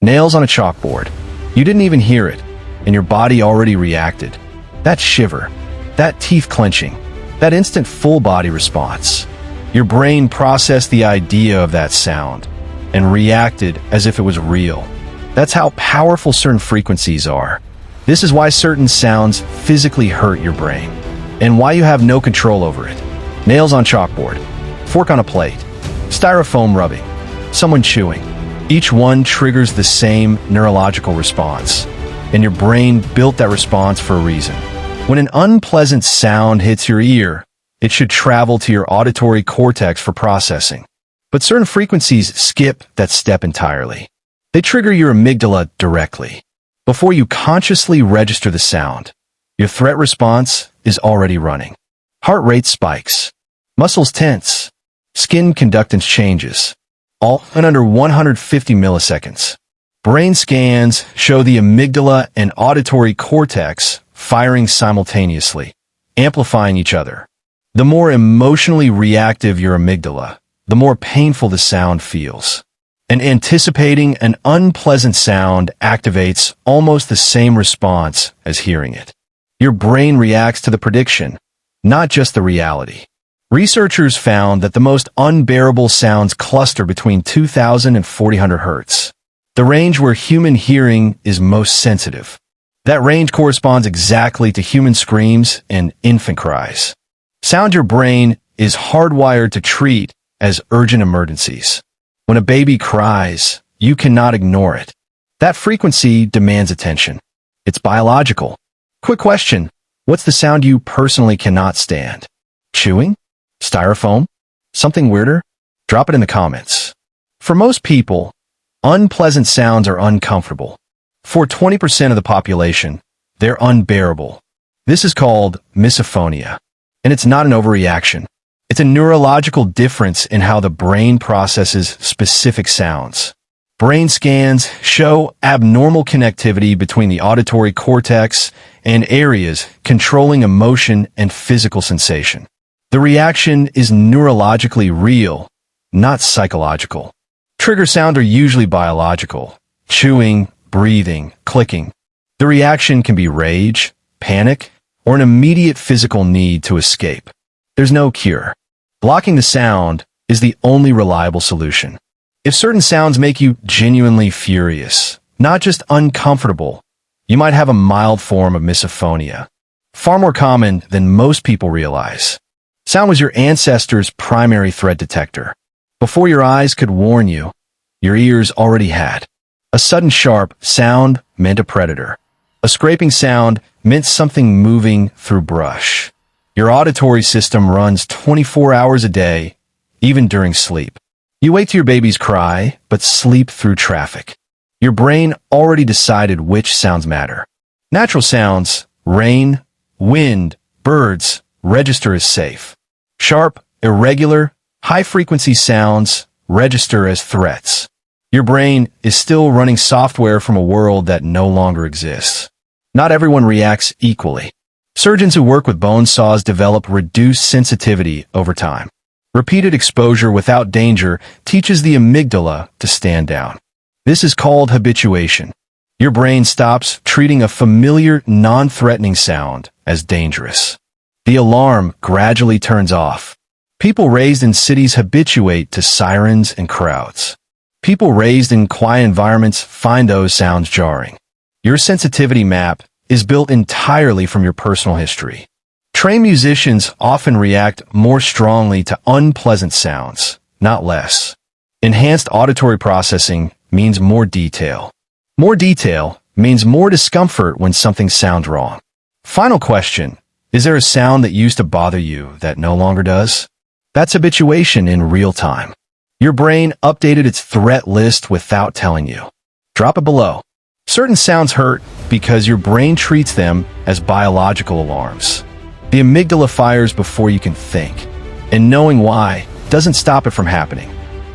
Nails on a chalkboard. You didn't even hear it, and your body already reacted. That shiver, that teeth clenching, that instant full-body response. Your brain processed the idea of that sound and reacted as if it was real. That's how powerful certain frequencies are. This is why certain sounds physically hurt your brain, and why you have no control over it. Nails on chalkboard, fork on a plate, styrofoam rubbing, someone chewing. Each one triggers the same neurological response, and your brain built that response for a reason. When an unpleasant sound hits your ear, it should travel to your auditory cortex for processing. But certain frequencies skip that step entirely. They trigger your amygdala directly. Before you consciously register the sound, your threat response is already running. Heart rate spikes, muscles tense, skin conductance changes, all in under 150 milliseconds. Brain scans show the amygdala and auditory cortex firing simultaneously, amplifying each other. The more emotionally reactive your amygdala, the more painful the sound feels. And anticipating an unpleasant sound activates almost the same response as hearing it. Your brain reacts to the prediction, not just the reality. Researchers found that the most unbearable sounds cluster between 2000 and 400 hertz, the range where human hearing is most sensitive. That range corresponds exactly to human screams and infant cries. Sound your brain is hardwired to treat as urgent emergencies. When a baby cries, you cannot ignore it. That frequency demands attention. It's biological. Quick question. What's the sound you personally cannot stand? Chewing? Styrofoam? Something weirder? Drop it in the comments. For most people, unpleasant sounds are uncomfortable. For 20% of the population, they're unbearable. This is called misophonia. And it's not an overreaction. It's a neurological difference in how the brain processes specific sounds. Brain scans show abnormal connectivity between the auditory cortex and areas controlling emotion and physical sensation. The reaction is neurologically real, not psychological. Trigger sounds are usually biological: chewing, breathing, clicking. The reaction can be rage, panic, or an immediate physical need to escape. There's no cure. Blocking the sound is the only reliable solution. If certain sounds make you genuinely furious, not just uncomfortable, you might have a mild form of misophonia, far more common than most people realize. Sound was your ancestors' primary threat detector. Before your eyes could warn you, your ears already had. A sudden sharp sound meant a predator. A scraping sound meant something moving through brush. Your auditory system runs 24 hours a day, even during sleep. You wake to your baby's cry, but sleep through traffic. Your brain already decided which sounds matter. Natural sounds, rain, wind, birds, register as safe. Sharp, irregular, high-frequency sounds register as threats. Your brain is still running software from a world that no longer exists. Not everyone reacts equally. Surgeons who work with bone saws develop reduced sensitivity over time. Repeated exposure without danger teaches the amygdala to stand down. This is called habituation. Your brain stops treating a familiar, non-threatening sound as dangerous. The alarm gradually turns off. People raised in cities habituate to sirens and crowds. People raised in quiet environments find those sounds jarring. Your sensitivity map is built entirely from your personal history. Trained musicians often react more strongly to unpleasant sounds, not less. Enhanced auditory processing means more detail. More detail means more discomfort when something sounds wrong. Final question: is there a sound that used to bother you that no longer does? That's habituation in real time. Your brain updated its threat list without telling you. Drop it below. Certain sounds hurt because your brain treats them as biological alarms. The amygdala fires before you can think, and knowing why doesn't stop it from happening.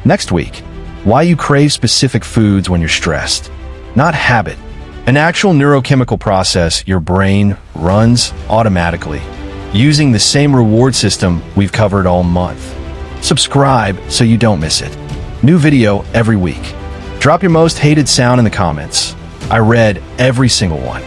Next week, why you crave specific foods when you're stressed. Not habit. An actual neurochemical process your brain runs automatically, using the same reward system we've covered all month. Subscribe so you don't miss it. New video every week. Drop your most hated sound in the comments. I read every single one.